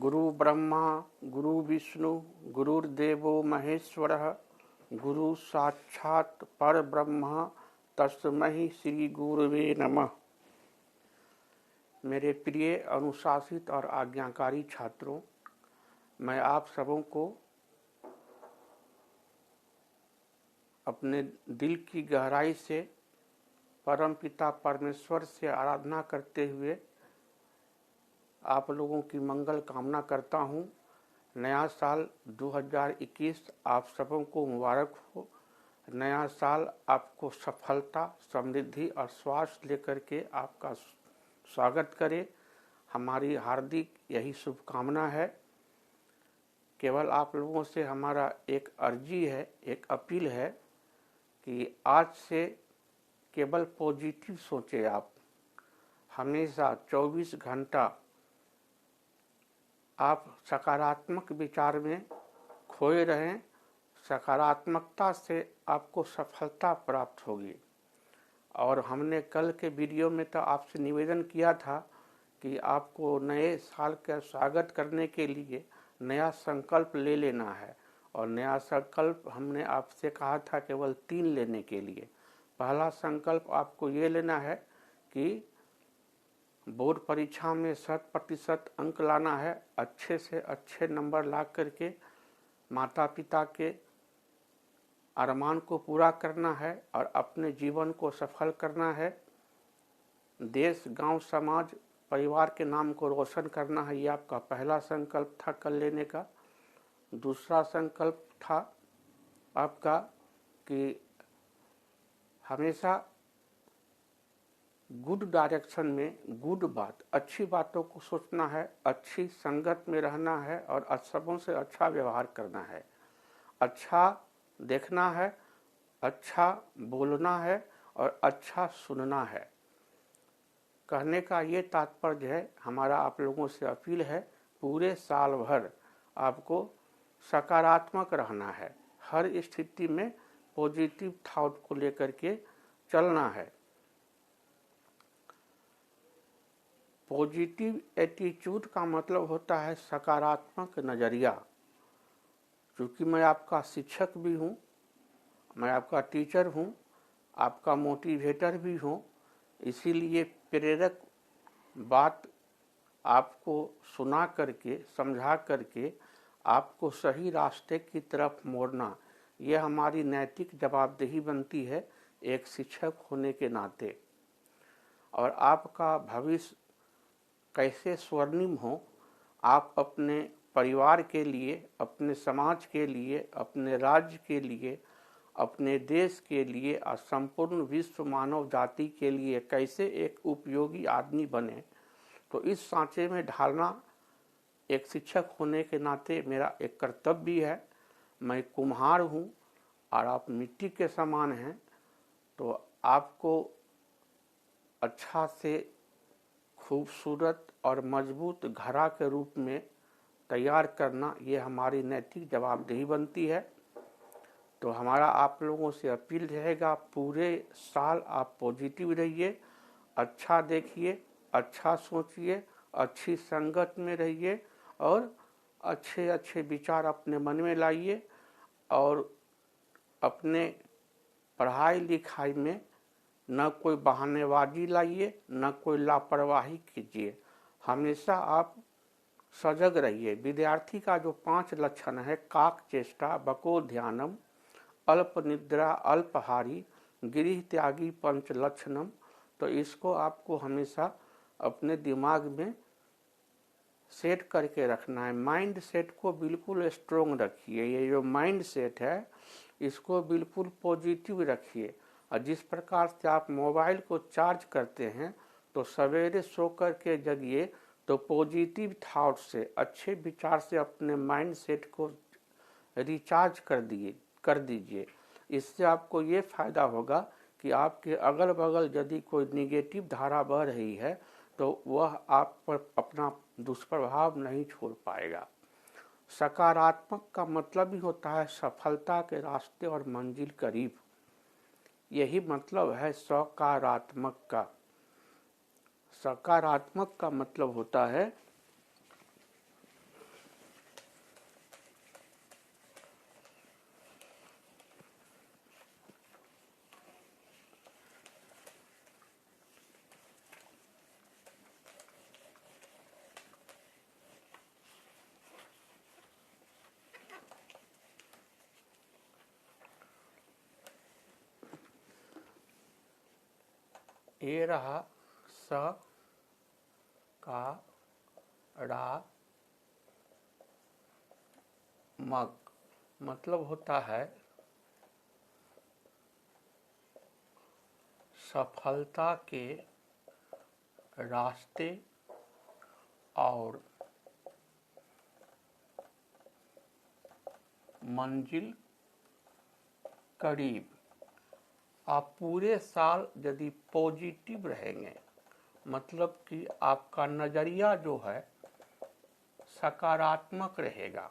गुरु ब्रह्मा गुरु विष्णु गुरुर्देवो महेश्वरः गुरु साक्षात् परब्रह्म तस्मै श्री गुरुवे नमः। मेरे प्रिय अनुशासित और आज्ञाकारी छात्रों, मैं आप सबों को अपने दिल की गहराई से परमपिता परमेश्वर से आराधना करते हुए आप लोगों की मंगल कामना करता हूँ। नया साल 2021 आप सबों को मुबारक हो। नया साल आपको सफलता, समृद्धि और स्वास्थ्य लेकर के आपका स्वागत करे। हमारी हार्दिक यही शुभकामना है। केवल आप लोगों से हमारा एक अर्जी है, एक अपील है कि आज से केवल पॉजिटिव सोचें। आप हमेशा 24 घंटा आप सकारात्मक विचार में खोए रहें। सकारात्मकता से आपको सफलता प्राप्त होगी। और हमने कल के वीडियो में तो आपसे निवेदन किया था कि आपको नए साल का स्वागत करने के लिए नया संकल्प ले लेना है। और नया संकल्प हमने आपसे कहा था केवल 3 लेने के लिए। पहला संकल्प आपको ये लेना है कि बोर्ड परीक्षा में 100% अंक लाना है। अच्छे से अच्छे नंबर ला करके माता पिता के अरमान को पूरा करना है और अपने जीवन को सफल करना है। देश, गांव, समाज, परिवार के नाम को रोशन करना है। ये आपका पहला संकल्प था कल लेने का। दूसरा संकल्प था आपका कि हमेशा गुड डायरेक्शन में, गुड बात, अच्छी बातों को सोचना है, अच्छी संगत में रहना है और सबों से अच्छा व्यवहार करना है, अच्छा देखना है, अच्छा बोलना है और अच्छा सुनना है। कहने का ये तात्पर्य है, हमारा आप लोगों से अपील है, पूरे साल भर आपको सकारात्मक रहना है। हर स्थिति में पॉजिटिव थॉट को लेकर के चलना है। पॉजिटिव एटीट्यूड का मतलब होता है सकारात्मक नज़रिया। क्योंकि मैं आपका शिक्षक भी हूँ, मैं आपका टीचर हूँ, आपका मोटिवेटर भी हूँ, इसीलिए प्रेरक बात आपको सुना करके, समझा करके आपको सही रास्ते की तरफ मोड़ना, यह हमारी नैतिक जवाबदेही बनती है एक शिक्षक होने के नाते। और आपका भविष्य कैसे स्वर्णिम हो, आप अपने परिवार के लिए, अपने समाज के लिए, अपने राज्य के लिए, अपने देश के लिए और संपूर्ण विश्व मानव जाति के लिए कैसे एक उपयोगी आदमी बने, तो इस सांचे में ढालना एक शिक्षक होने के नाते मेरा एक कर्तव्य है। मैं कुम्हार हूँ और आप मिट्टी के समान हैं, तो आपको अच्छा से खूबसूरत और मजबूत घड़ा के रूप में तैयार करना, ये हमारी नैतिक जवाबदेही बनती है। तो हमारा आप लोगों से अपील रहेगा, पूरे साल आप पॉजिटिव रहिए, अच्छा देखिए, अच्छा सोचिए, अच्छी संगत में रहिए और अच्छे अच्छे विचार अपने मन में लाइए। और अपने पढ़ाई लिखाई में न कोई बहानेबाजी लाइए, न कोई लापरवाही कीजिए। हमेशा आप सजग रहिए। विद्यार्थी का जो 5 लक्षण है, काक चेष्टा, बको ध्यानम, अल्प निद्रा, अल्पहारी, गृह त्यागी, पंच लक्षणम, तो इसको आपको हमेशा अपने दिमाग में सेट करके रखना है। माइंड सेट को बिल्कुल स्ट्रोंग रखिए। ये जो माइंड सेट है इसको बिल्कुल पॉजिटिव रखिए। और जिस प्रकार से आप मोबाइल को चार्ज करते हैं, तो सवेरे सो कर के जगिए तो पॉजिटिव थॉट से, अच्छे विचार से अपने माइंड सेट को रिचार्ज कर दीजिए। इससे आपको ये फायदा होगा कि आपके अगल बगल यदि कोई निगेटिव धारा बह रही है तो वह आप पर अपना दुष्प्रभाव नहीं छोड़ पाएगा। सकारात्मक का मतलब ही होता है सफलता के रास्ते और मंजिल करीब। यही मतलब है सकारात्मक का। सकारात्मक का मतलब होता है ये रहा स का रा मग, मतलब होता है सफलता के रास्ते और मंजिल करीब। आप पूरे साल यदि पॉजिटिव रहेंगे, मतलब कि आपका नज़रिया जो है सकारात्मक रहेगा,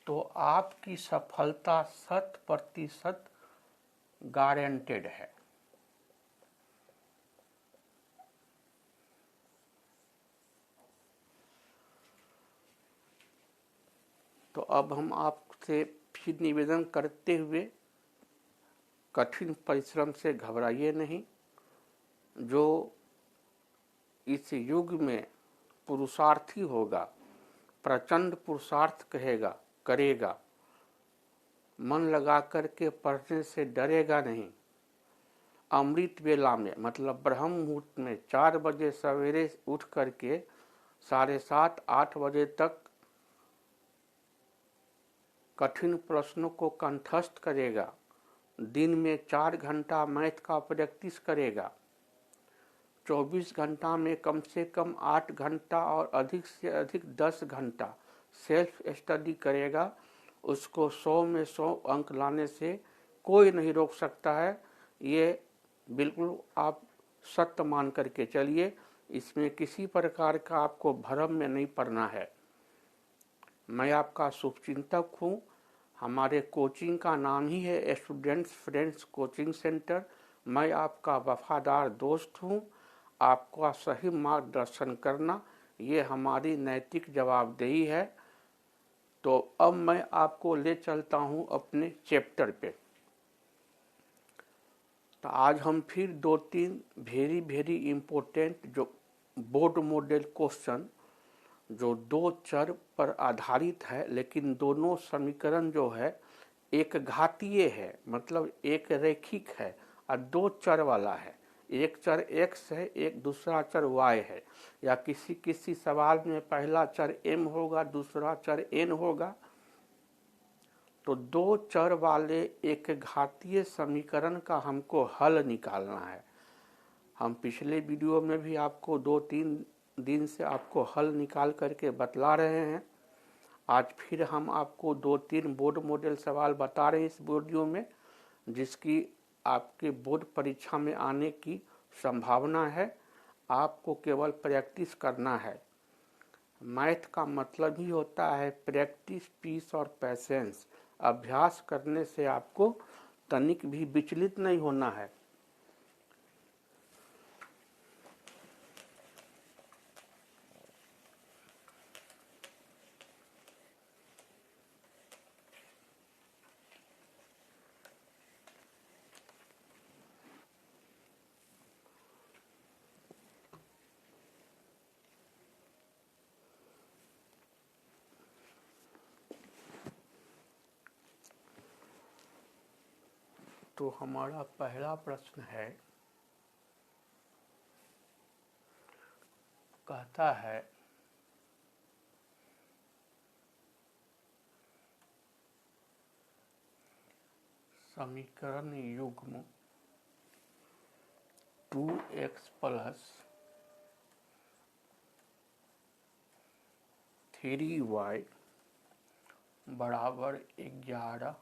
तो आपकी सफलता 100% गारंटेड है। तो अब हम आपसे फिर निवेदन करते हुए, कठिन परिश्रम से घबराइए नहीं। जो इस युग में पुरुषार्थी होगा, प्रचंड पुरुषार्थ करेगा, मन लगा करके पढ़ने से डरेगा नहीं। अमृत वेला में, मतलब ब्रह्म मुहूर्त में 4 बजे सवेरे उठ करके 7:30-8 बजे तक कठिन प्रश्नों को कंठस्थ करेगा। दिन में 4 घंटा मैथ का प्रैक्टिस करेगा। 24 घंटा में कम से कम 8 घंटा और अधिक से अधिक 10 घंटा सेल्फ स्टडी करेगा। उसको 100 में 100 अंक लाने से कोई नहीं रोक सकता है। ये बिल्कुल आप सत्य मान करके चलिए। इसमें किसी प्रकार का आपको भ्रम में नहीं पड़ना है। मैं आपका शुभचिंतक हूँ। हमारे कोचिंग का नाम ही है स्टूडेंट्स फ्रेंड्स कोचिंग सेंटर। मैं आपका वफादार दोस्त हूँ। आपका सही मार्गदर्शन करना ये हमारी नैतिक जवाबदेही है। तो अब मैं आपको ले चलता हूँ अपने चैप्टर पे। तो आज हम फिर 2-3 वेरी इम्पोर्टेंट जो बोर्ड मॉडल क्वेश्चन, जो 2 चर पर आधारित है, लेकिन दोनों समीकरण जो है एक घातीय है, मतलब एक रैखिक है और 2 चर वाला है। एक चर x है, एक दूसरा चर y है, या किसी सवाल में पहला चर m होगा, दूसरा चर n होगा। तो 2 चर वाले एक घातीय समीकरण का हमको हल निकालना है। हम पिछले वीडियो में भी आपको 2-3 दिन से आपको हल निकाल करके बतला रहे हैं। आज फिर हम आपको 2-3 बोर्ड मॉडल सवाल बता रहे हैं इस वीडियो में, जिसकी आपके बोर्ड परीक्षा में आने की संभावना है। आपको केवल प्रैक्टिस करना है। मैथ का मतलब ही होता है प्रैक्टिस, पीस और पैसेंस। अभ्यास करने से आपको तनिक भी विचलित नहीं होना है। तो हमारा पहला प्रश्न है, कहता है समीकरण युग्म 2x + 3y = 11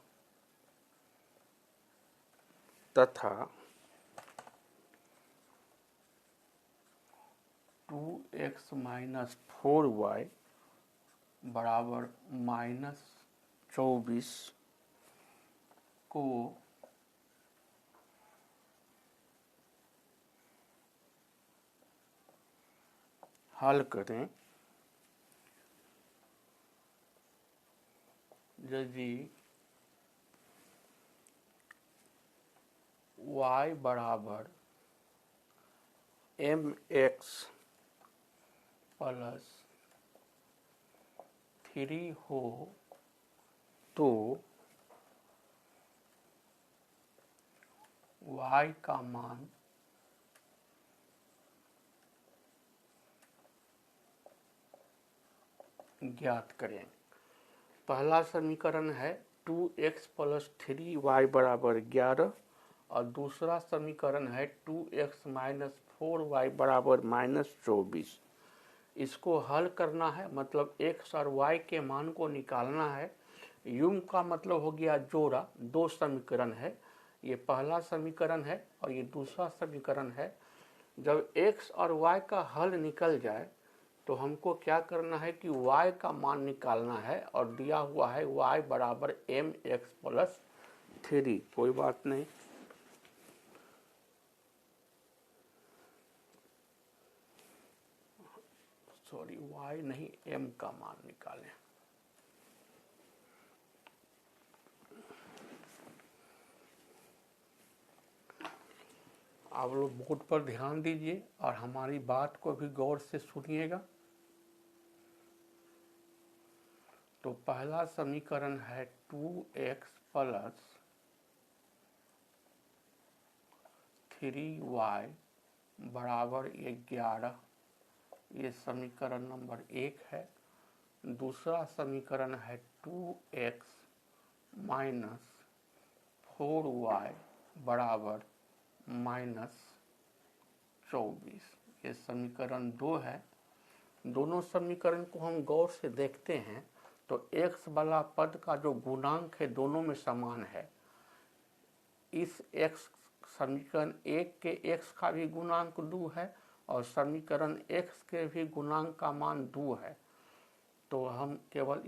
तथा 2x - 4y = -24 को हल करें। यदि y = mx + 3 हो तो y का मान ज्ञात करें। पहला समीकरण है 2x + 3y = 11 और दूसरा समीकरण है 2x - 4y = -24। इसको हल करना है, मतलब x और y के मान को निकालना है। युम का मतलब हो गया जोड़ा, दो समीकरण है, ये पहला समीकरण है और ये दूसरा समीकरण है। जब x और y का हल निकल जाए तो हमको क्या करना है कि y का मान निकालना है और दिया हुआ है y = mx + 3। कोई बात नहीं, सॉरी y नहीं m का मान निकालें। आप लोग बोर्ड पर ध्यान दीजिए और हमारी बात को भी गौर से सुनिएगा। तो पहला समीकरण है 2x + 3y = 11, ये समीकरण नंबर 1 है। दूसरा समीकरण है 2x - 4y = -24, ये समीकरण 2 है। दोनों समीकरण को हम गौर से देखते हैं तो x वाला पद का जो गुणांक है दोनों में समान है। इस x समीकरण 1 के x का भी गुणांक 2 है और समीकरण x के भी गुणांक का मान 2 है। तो हम केवल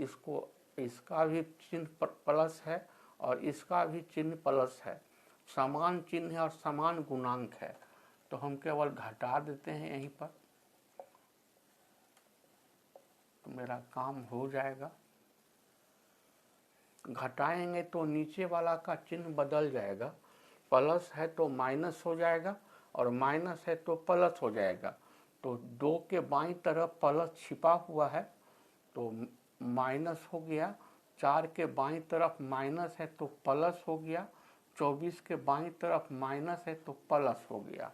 इसका भी चिन्ह प्लस है और इसका भी चिन्ह प्लस है, समान चिन्ह है और समान गुणांक है, तो हम केवल घटा देते हैं यहीं पर, तो मेरा काम हो जाएगा। घटाएंगे तो नीचे वाला का चिन्ह बदल जाएगा, प्लस है तो माइनस हो जाएगा और माइनस है तो प्लस हो जाएगा। तो 2 के बाईं तरफ प्लस छिपा हुआ है तो माइनस हो गया, 4 के बाईं तरफ माइनस है तो प्लस हो गया, 24 के बाईं तरफ माइनस है तो प्लस हो गया।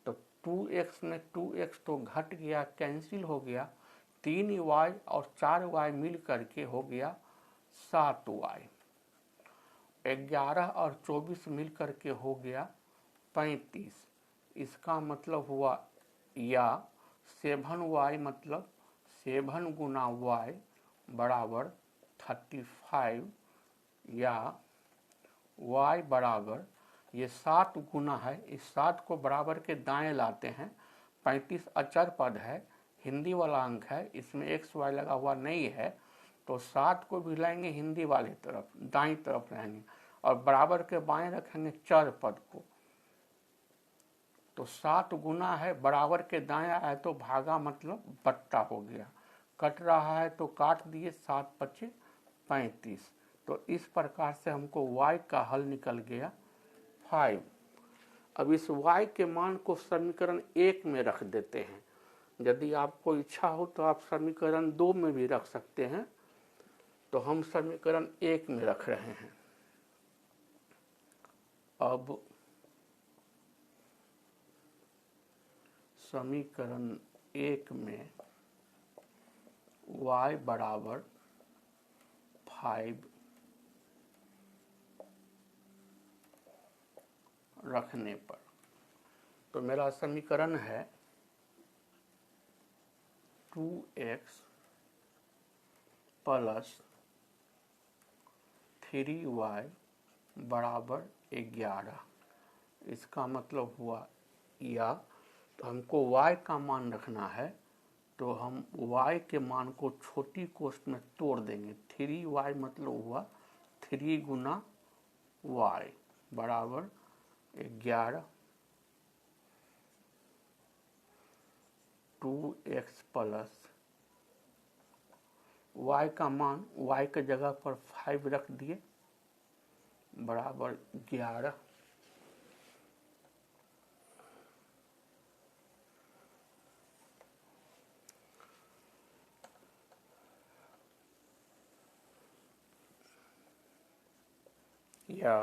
तो 2x में 2x तो घट गया, कैंसिल हो गया, 3y और 4y मिल करके हो गया 7y, 11 और 24 मिल करके हो गया 35। इसका मतलब हुआ या 7y मतलब 7 गुना y = 35, या y बराबर, ये 7 गुना है, इस 7 को बराबर के दाएं लाते हैं। 35 अचर पद है, हिंदी वाला अंक है, इसमें x y लगा हुआ नहीं है, तो 7 को भी लाएंगे हिंदी वाले तरफ, दाईं तरफ रहेंगे और बराबर के बाएं रखेंगे चर पद को। तो 7 गुना है, बराबर के दाएं आए तो भागा मतलब बट्टा हो गया, कट रहा है तो काट दिए, 7 × 5 = 35। तो इस प्रकार से हमको y का हल निकल गया 5। अब इस y के मान को समीकरण 1 में रख देते हैं। यदि आपको इच्छा हो तो आप समीकरण 2 में भी रख सकते हैं, तो हम समीकरण 1 में रख रहे हैं। अब समीकरण 1 में y = 5 रखने पर, तो मेरा समीकरण है 2x + 3y = 11। इसका मतलब हुआ या, तो हमको y का मान रखना है तो हम y के मान को छोटी कोष्ठ में तोड़ देंगे। 3y मतलब हुआ 3 गुना y = 11, 2x + y का मान y के जगह पर 5 रख दिए बराबर 11, या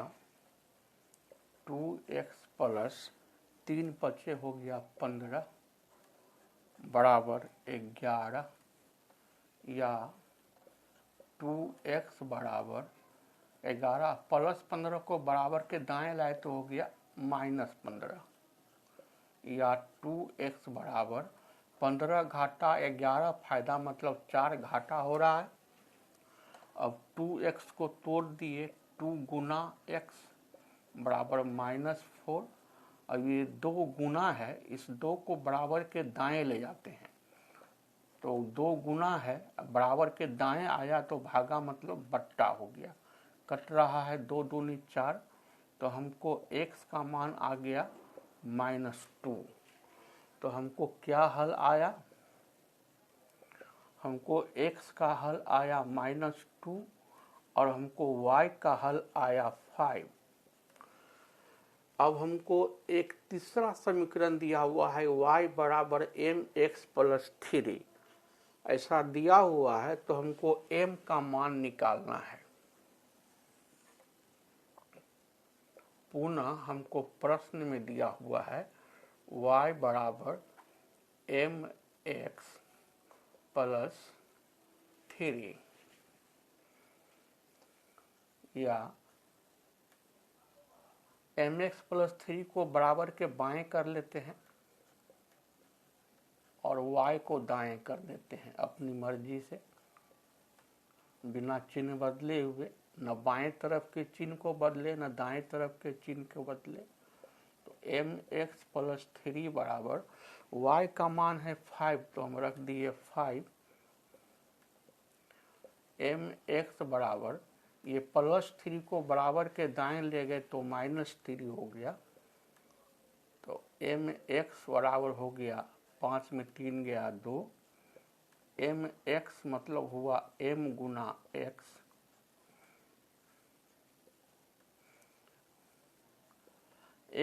2x प्लस 3 बचे हो गया 15 बराबर 11 या 2x बराबर 11 प्लस 15 को बराबर के दाएं लाए तो हो गया -15 या 2x बराबर 15 घाटा 11 फायदा मतलब 4 घाटा हो रहा है। अब 2x को तोड़ दिए 2 गुना x बराबर -4। अब ये 2 गुना है, इस 2 को बराबर के दाएं ले जाते हैं तो 2 गुना है, बराबर के दाएं आया तो भागा मतलब बट्टा हो गया। कट रहा है 2 दूनी 4 तो हमको x का मान आ गया -2। तो हमको क्या हल आया, हमको x का हल आया -2 और हमको y का हल आया 5। अब हमको एक तीसरा समीकरण दिया हुआ है y बराबर mx प्लस 3 ऐसा दिया हुआ है तो हमको m का मान निकालना है। पुनः हमको प्रश्न में दिया हुआ है y बराबर mx प्लस 3 या mx प्लस 3 को बराबर के बाएं कर लेते हैं और y को दाएं कर देते हैं अपनी मर्जी से, बिना चिन्ह बदले हुए, न बाएं तरफ के चिन्ह को बदले न दाएं तरफ के चिन्ह को बदले। तो mx प्लस 3 बराबर y का मान है 5 तो हम रख दिए 5। mx बराबर ये प्लस 3 को बराबर के दाएं ले गए तो -3 हो गया तो mx बराबर हो गया 5 में 3 गया 2। mx मतलब हुआ m गुना x।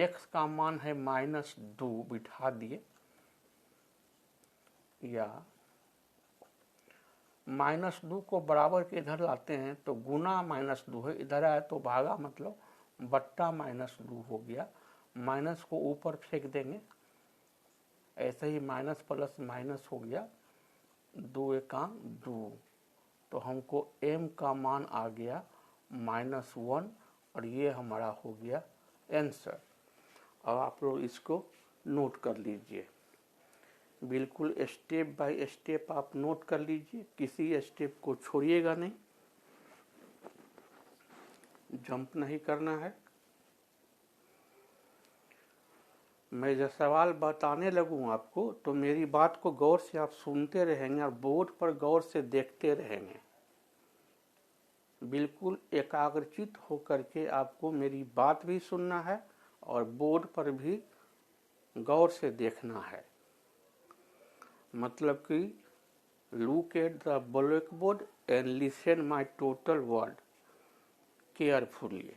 x का मान है -2 बिठा दिए या -2 को बराबर के इधर लाते हैं तो गुना -2 है, इधर आया तो भागा मतलब बट्टा -2 हो गया। माइनस को ऊपर फेंक देंगे, ऐसे ही माइनस प्लस माइनस हो गया, 2 एकाम 2। तो हमको m का मान आ गया -1 और ये हमारा हो गया आंसर। अब आप लोग इसको नोट कर लीजिए, बिल्कुल स्टेप बाय स्टेप आप नोट कर लीजिए, किसी स्टेप को छोड़िएगा नहीं, जंप नहीं करना है। मैं जब सवाल बताने लगूं आपको तो मेरी बात को गौर से आप सुनते रहेंगे और बोर्ड पर गौर से देखते रहेंगे। बिल्कुल एकाग्रचित होकर के आपको मेरी बात भी सुनना है और बोर्ड पर भी गौर से देखना है। मतलब कि look at the black board and listen my total word carefully.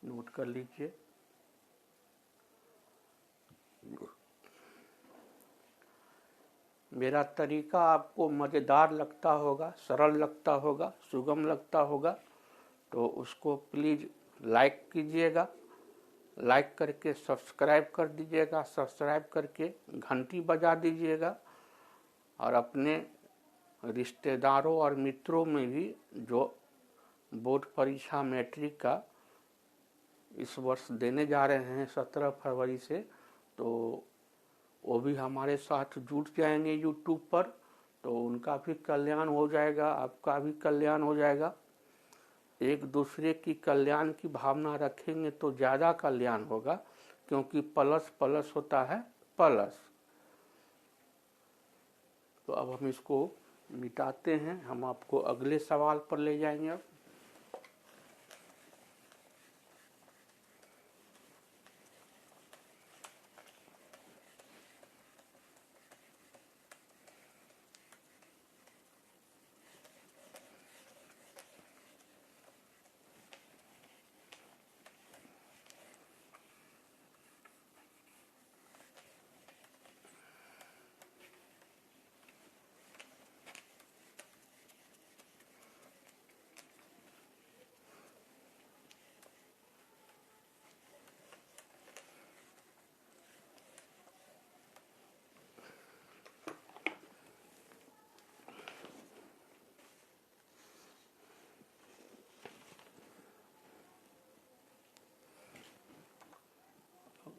Note कर लीजिए। मेरा तरीका आपको मज़ेदार लगता होगा, सरल लगता होगा, सुगम लगता होगा तो उसको प्लीज़ लाइक कीजिएगा, लाइक करके सब्सक्राइब कर दीजिएगा, सब्सक्राइब करके घंटी बजा दीजिएगा और अपने रिश्तेदारों और मित्रों में भी जो बोर्ड परीक्षा मैट्रिक का इस वर्ष देने जा रहे हैं 17 फरवरी से, तो वो भी हमारे साथ जुड़ जाएंगे यूट्यूब पर, तो उनका भी कल्याण हो जाएगा, आपका भी कल्याण हो जाएगा। एक दूसरे की कल्याण की भावना रखेंगे तो ज़्यादा कल्याण होगा, क्योंकि प्लस प्लस होता है प्लस। तो अब हम इसको मिटाते हैं, हम आपको अगले सवाल पर ले जाएंगे। अब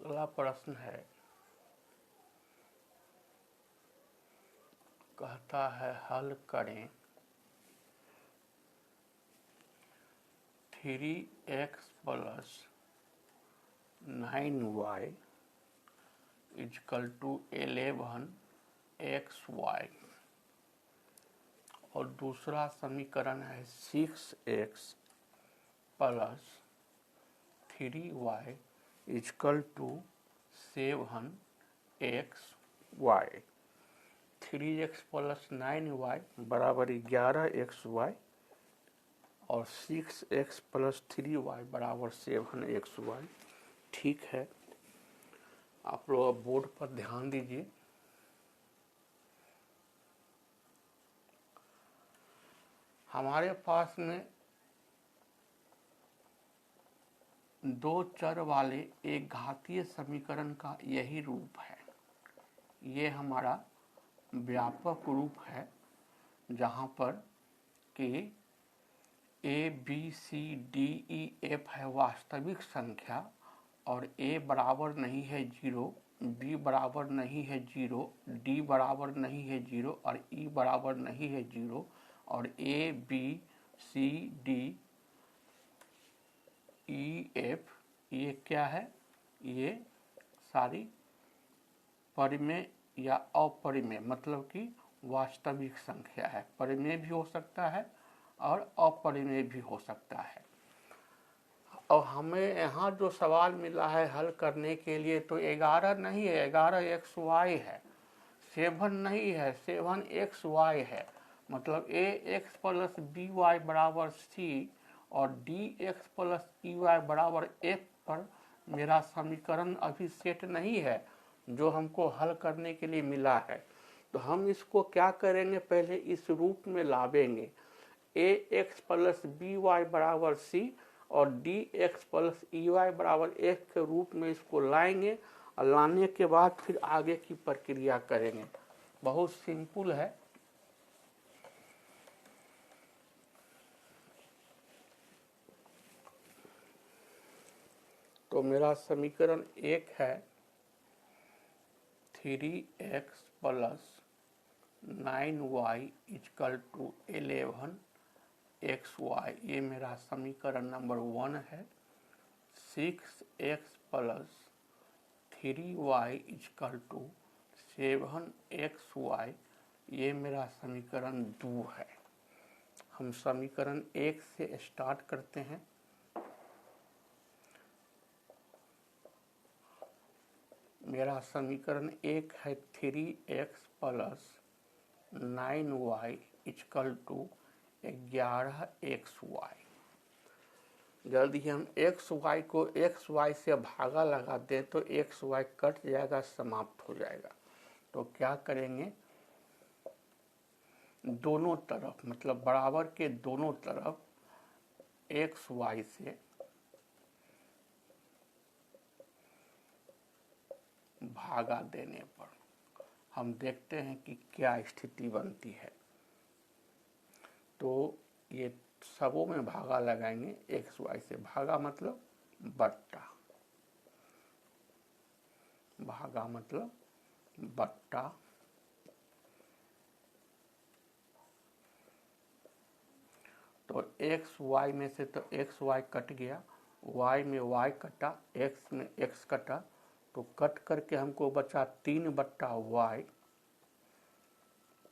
अगला प्रश्न है, कहता है हल करें 3x + 9y = 11xy और दूसरा समीकरण है 6x + 3y = 7xy। 3x + 9y = 11xy और 6x + 3y = 7xy। ठीक है, आप लोग बोर्ड पर ध्यान दीजिए। हमारे पास में दो चर वाले एक घातीय समीकरण का यही रूप है। ये हमारा व्यापक रूप है जहाँ पर कि a b c d e f है वास्तविक संख्या और a बराबर नहीं है 0, b बराबर नहीं है 0, d बराबर नहीं है 0 और e बराबर नहीं है 0 और a b c d e f ये क्या है? ये सारी परिमेय या अपरिमेय मतलब कि वास्तविक संख्या है। परिमेय भी हो सकता है और अपरिमेय भी हो सकता है। और हमें यहाँ जो सवाल मिला है हल करने के लिए तो 11 नहीं है, 11xy है। 7 नहीं है, 7xy है। मतलब ax + by = c और dx + ey = f पर मेरा समीकरण अभी सेट नहीं है जो हमको हल करने के लिए मिला है। तो हम इसको क्या करेंगे, पहले इस रूप में लावेंगे। ax + by = c और dx + ey = f के रूप में इसको लाएंगे और लाने के बाद फिर आगे की प्रक्रिया करेंगे। बहुत सिंपल है। तो मेरा समीकरण 1 है 3x + 9y = 11xy। ये मेरा समीकरण नंबर 1 है। 6x + 3y = 7xy। ये मेरा समीकरण 2 है। हम समीकरण 1 से स्टार्ट करते हैं। मेरा समीकरण 1 है 3x + 9y = 11xy। जल्दी ही हम xy को xy से भागा लगा दें तो xy कट जाएगा, समाप्त हो जाएगा। तो क्या करेंगे, दोनों तरफ मतलब बराबर के दोनों तरफ xy से भागा देने पर हम देखते हैं कि क्या स्थिति बनती है। तो ये सबों में भागा लगाएंगे। xy से भागा मतलब बट्टा, भागा मतलब बट्टा। तो xy में से तो xy कट गया, y में y कटा, x में x कटा, तो कट करके हमको बचा 3/y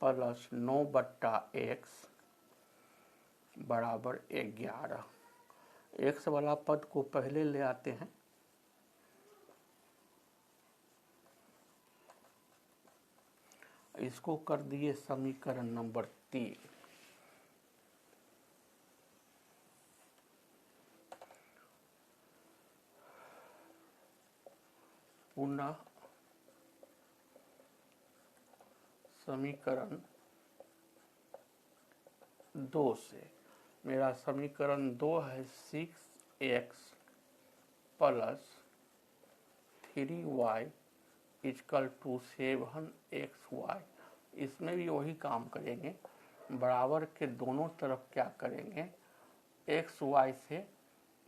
+ 9/x = 11। x वाला पद को पहले ले आते हैं। इसको कर दिए समीकरण नंबर 3। पुनः समीकरण 2 से मेरा समीकरण 2 है 6x + 3y = 7xy। इसमें भी वही काम करेंगे, बराबर के दोनों तरफ क्या करेंगे, xy से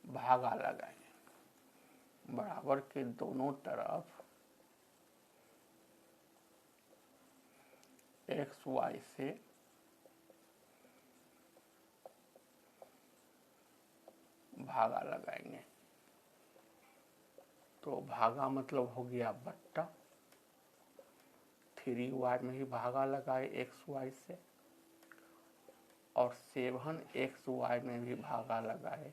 भागा लगाएंगे। बराबर के दोनों तरफ एक्स वाई से भागा लगाएंगे। तो भागा मतलब हो गया बट्टा, 3y में ही भागा लगाए एक्स वाई से, और 7x y में भी भागा लगाए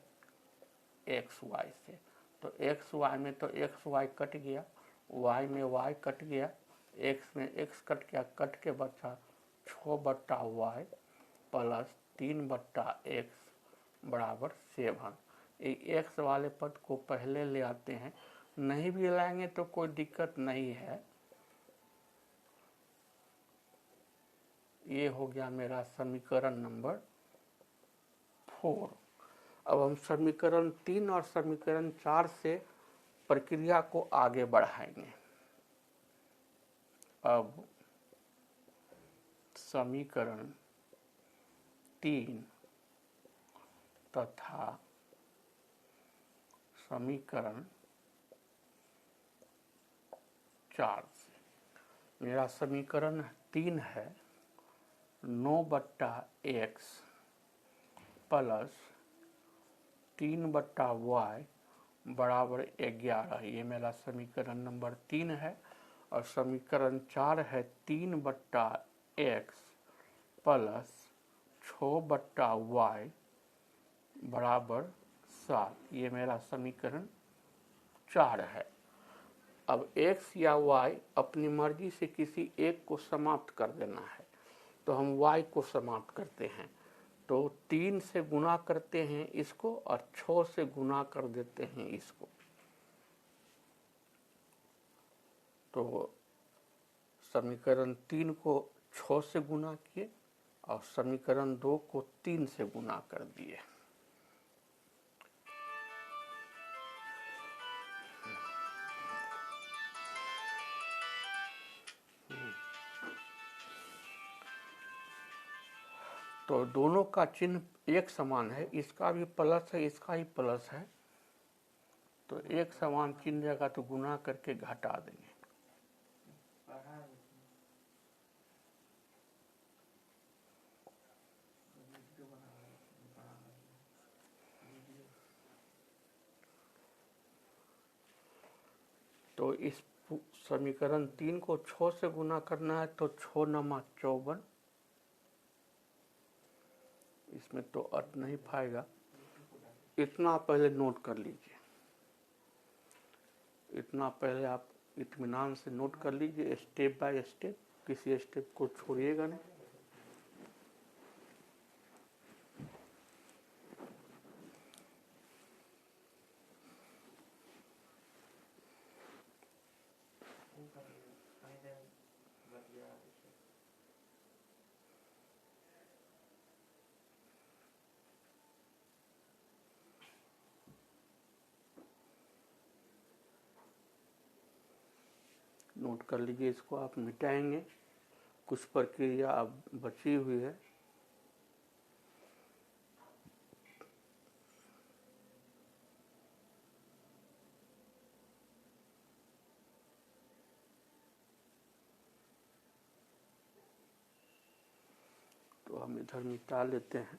एक्स वाई से। तो एक्स वाई में तो एक्स वाई कट गया, y में y कट गया, x में x कट गया, कट के बचा 6/y प्लस 3/x बराबर 7। एक्स वाले पद को पहले ले आते हैं, नहीं भी लाएंगे तो कोई दिक्कत नहीं है। ये हो गया मेरा समीकरण नंबर 4। अब हम समीकरण 3 और समीकरण 4 से प्रक्रिया को आगे बढ़ाएंगे। अब समीकरण 3 तथा समीकरण 4 से मेरा समीकरण 3 है 9/x प्लस 3/y बराबर 11। ये मेरा समीकरण नंबर 3 है। और समीकरण 4 है 3/x प्लस 6/y बराबर 7। ये मेरा समीकरण 4 है। अब x या y अपनी मर्जी से किसी एक को समाप्त कर देना है, तो हम y को समाप्त करते हैं। तो 3 से गुना करते हैं इसको और 6 से गुना कर देते हैं इसको। तो समीकरण 3 को 6 से गुना किए और समीकरण 2 को 3 से गुना कर दिए। तो दोनों का चिन्ह एक समान है, इसका भी प्लस है, इसका ही प्लस है। तो एक समान चिन्ह जगह तो गुना करके घटा देंगे। तो इस समीकरण 3 को 6 से गुना करना है, तो 6 नमा 54। इसमें तो अर्थ नहीं पाएगा। इतना पहले नोट कर लीजिए, इतना पहले आप इत्मीनान से नोट कर लीजिए, स्टेप बाय स्टेप, किसी स्टेप को छोड़िएगा नहीं। नोट कर लीजिए, इसको आप मिटाएंगे। कुछ प्रक्रिया अब बची हुई है। तो हम इधर मिटा लेते हैं।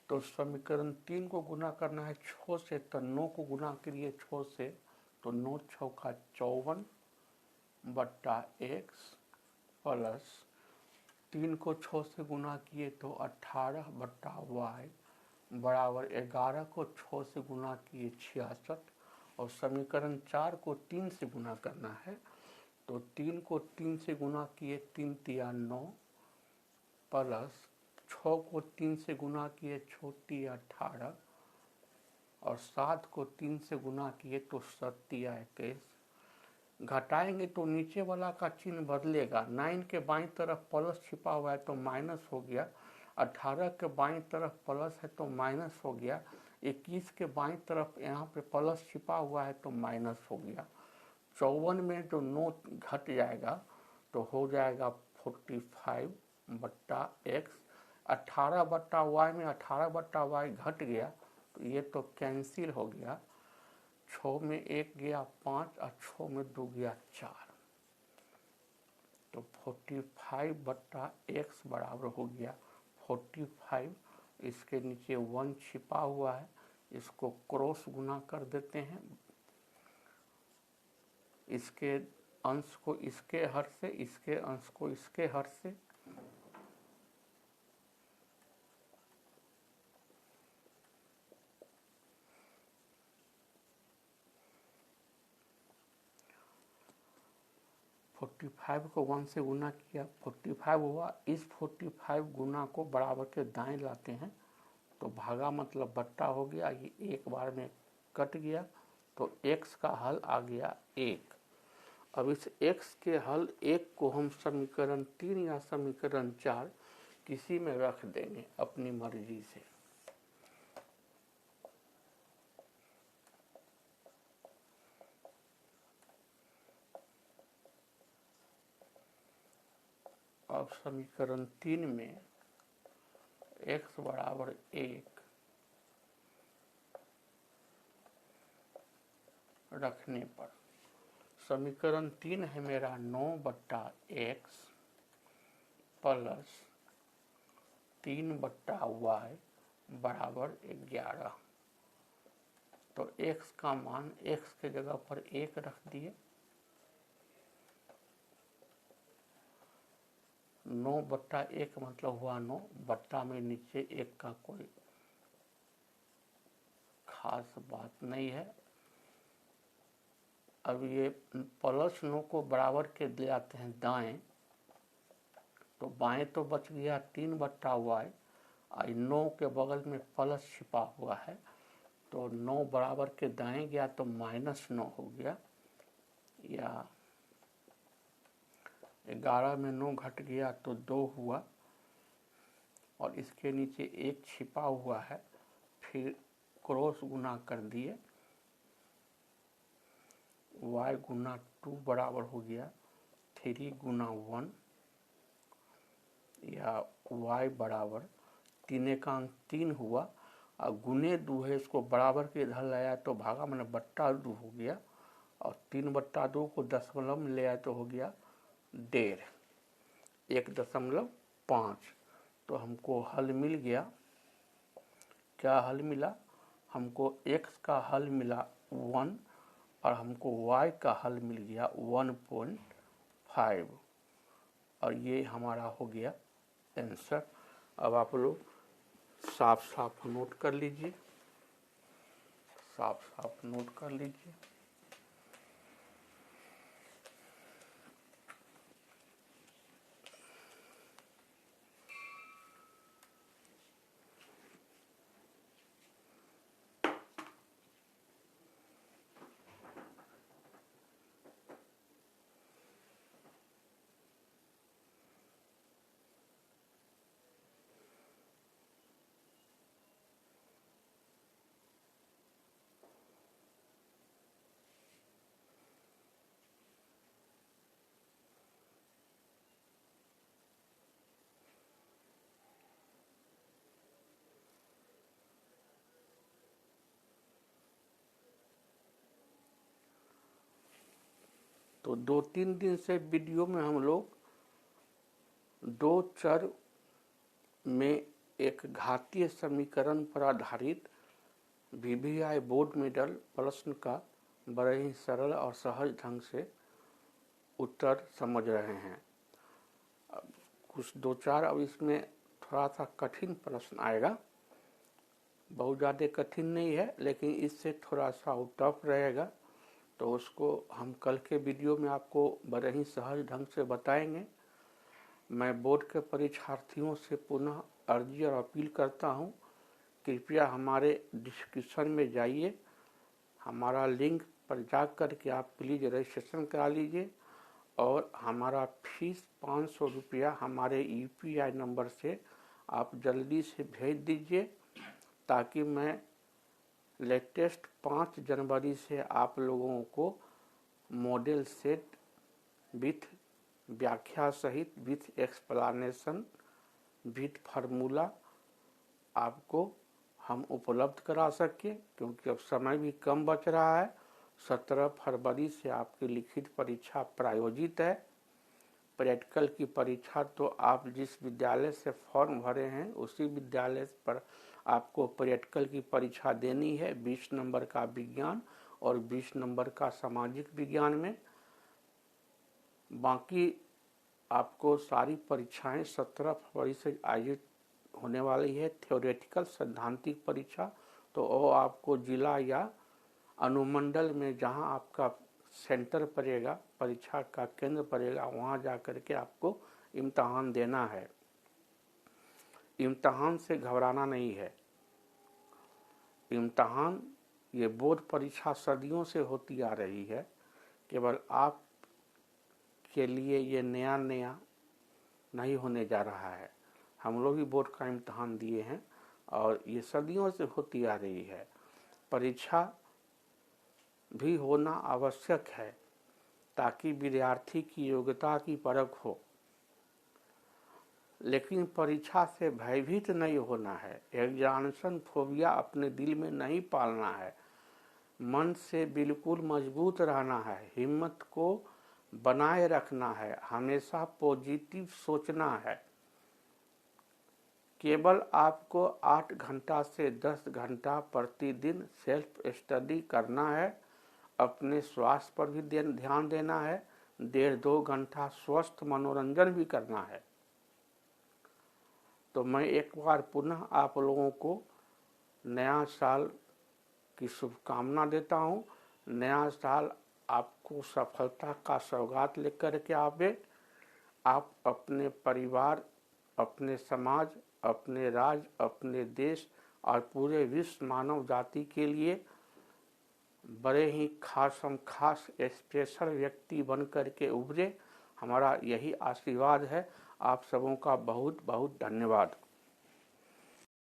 तो समीकरण 3 को गुना करना है 6 से, तो 9 को गुना करिए 6 से, तो 9 छौका 54/x प्लस 3 को 6 से गुना किए तो 18/y बराबर 11 को 6 से गुना किए 66। और समीकरण 4 को 3 से गुना करना है, तो 3 को 3 से गुना किए 3 तिया 9 प्लस 6 को 3 से गुना किए 6 तिया 18 और 7 को 3 से गुना किए तो 7 तिया 21 घटाएंगे तो नीचे वाला का चिन्ह बदलेगा। 9 के बाईं तरफ प्लस छिपा हुआ है तो माइनस हो गया, 18 के बाईं तरफ प्लस है तो माइनस हो गया, 21 के बाईं तरफ यहाँ पे प्लस छिपा हुआ है तो माइनस हो गया। 54 में जो 9 घट जाएगा तो हो जाएगा 45 बट्टा एक्स। 18 बट्टा वाई में 18 बट्टा वाई घट गया तो ये तो कैंसिल हो गया। 6 में 1 गया 5 और 6 में 2 गया 4, तो 45 बट्टा एक्स बराबर हो गया 45। इसके नीचे 1 छिपा हुआ है, इसको क्रॉस गुना कर देते हैं, इसके अंश को इसके हर से, इसके अंश को इसके हर से। फोर्टी फाइव को 1 से गुना किया 45 हुआ। इस 45 गुना को बराबर के दाएं लाते हैं तो भागा मतलब बट्टा हो गया, ये एक बार में कट गया तो x का हल आ गया 1। अब इस x के हल 1 को हम समीकरण 3 या समीकरण 4 किसी में रख देंगे अपनी मर्जी से। अब समीकरण 3 में x बराबर 1 रखने पर समीकरण 3 है मेरा 9 बट्टा एक्स प्लस 3 बट्टा वाई बराबर 11। तो x का मान x के जगह पर 1 रख दिए। 9 बट्टा 1 मतलब हुआ 9, बट्टा में नीचे 1 का कोई खास बात नहीं है। अब ये प्लस 9 को बराबर के ले आते हैं दाएं, तो बाएं तो बच गया 3 बट्टा वाई, और 9 के बगल में प्लस छिपा हुआ है तो 9 बराबर के दाएं गया तो -9 हो गया, या 11 में 9 घट गया तो 2 हुआ, और इसके नीचे 1 छिपा हुआ है, फिर क्रॉस गुना कर दिए, y गुना 2 बराबर हो गया 3 गुना 1, या y बराबर 3 का अंक 3 हुआ, और गुने 2 है, इसको बराबर के इधर लाया तो भागा मैंने बट्टा 2 हो गया, और 3 बट्टा 2 को दशमलव में ले आया तो हो गया 1.5। तो हमको हल मिल गया। क्या हल मिला? हमको x का हल मिला 1 और हमको y का हल मिल गया 1.5, और ये हमारा हो गया आंसर। अब आप लोग साफ साफ नोट कर लीजिए, साफ साफ नोट कर लीजिए। तो 2-3 दिन से वीडियो में हम लोग 2 चर में एक घातीय समीकरण पर आधारित VVI बोर्ड मेडल प्रश्न का बड़े ही सरल और सहज ढंग से उत्तर समझ रहे हैं। अब कुछ 2-4 अब इसमें थोड़ा सा कठिन प्रश्न आएगा, बहुत ज़्यादा कठिन नहीं है लेकिन इससे थोड़ा सा टफ रहेगा, तो उसको हम कल के वीडियो में आपको बड़े ही सहज ढंग से बताएंगे। मैं बोर्ड के परीक्षार्थियों से पुनः अर्जी और अपील करता हूं, कृपया हमारे डिस्क्रिप्शन में जाइए, हमारा लिंक पर जा कर के आप प्लीज़ रजिस्ट्रेशन करा लीजिए और हमारा फीस 500 रुपया हमारे UPI नंबर से आप जल्दी से भेज दीजिए, ताकि मैं लेटेस्ट 5 जनवरी से आप लोगों को मॉडल सेट विथ व्याख्या सहित विथ एक्सप्लेनेशन विथ फार्मूला आपको हम उपलब्ध करा सके, क्योंकि अब समय भी कम बच रहा है। 17 फरवरी से आपकी लिखित परीक्षा प्रायोजित है। प्रैक्टिकल की परीक्षा तो आप जिस विद्यालय से फॉर्म भरे हैं उसी विद्यालय पर आपको प्रैक्टिकल की परीक्षा देनी है। 20 नंबर का विज्ञान और 20 नंबर का सामाजिक विज्ञान में। बाकी आपको सारी परीक्षाएं 17 फरवरी से आयोजित होने वाली है। थ्योरेटिकल सैद्धांतिक परीक्षा तो वो आपको जिला या अनुमंडल में जहां आपका सेंटर पड़ेगा, परीक्षा का केंद्र पड़ेगा, वहां जाकर के आपको इम्तहान देना है। इम्तहान से घबराना नहीं है। इम्तहान ये बोर्ड परीक्षा सदियों से होती आ रही है, केवल आप के लिए ये नया नहीं होने जा रहा है। हम लोग भी बोर्ड का इम्तहान दिए हैं और ये सदियों से होती आ रही है। परीक्षा भी होना आवश्यक है ताकि विद्यार्थी की योग्यता की परख हो, लेकिन परीक्षा से भयभीत नहीं होना है। एग्जामिनेशन फोबिया अपने दिल में नहीं पालना है। मन से बिल्कुल मजबूत रहना है, हिम्मत को बनाए रखना है, हमेशा पॉजिटिव सोचना है। केवल आपको 8 घंटा से 10 घंटा प्रतिदिन सेल्फ स्टडी करना है। अपने स्वास्थ्य पर भी ध्यान देना है। 1.5-2 घंटा स्वस्थ मनोरंजन भी करना है। तो मैं एक बार पुनः आप लोगों को नया साल की शुभकामना देता हूँ। नया साल आपको सफलता का सौगात लेकर के आवे। आप अपने परिवार, अपने समाज, अपने राज्य, अपने देश और पूरे विश्व मानव जाति के लिए बड़े ही खास स्पेशल व्यक्ति बन कर के उभरे। हमारा यही आशीर्वाद है। आप सबों का बहुत बहुत धन्यवाद।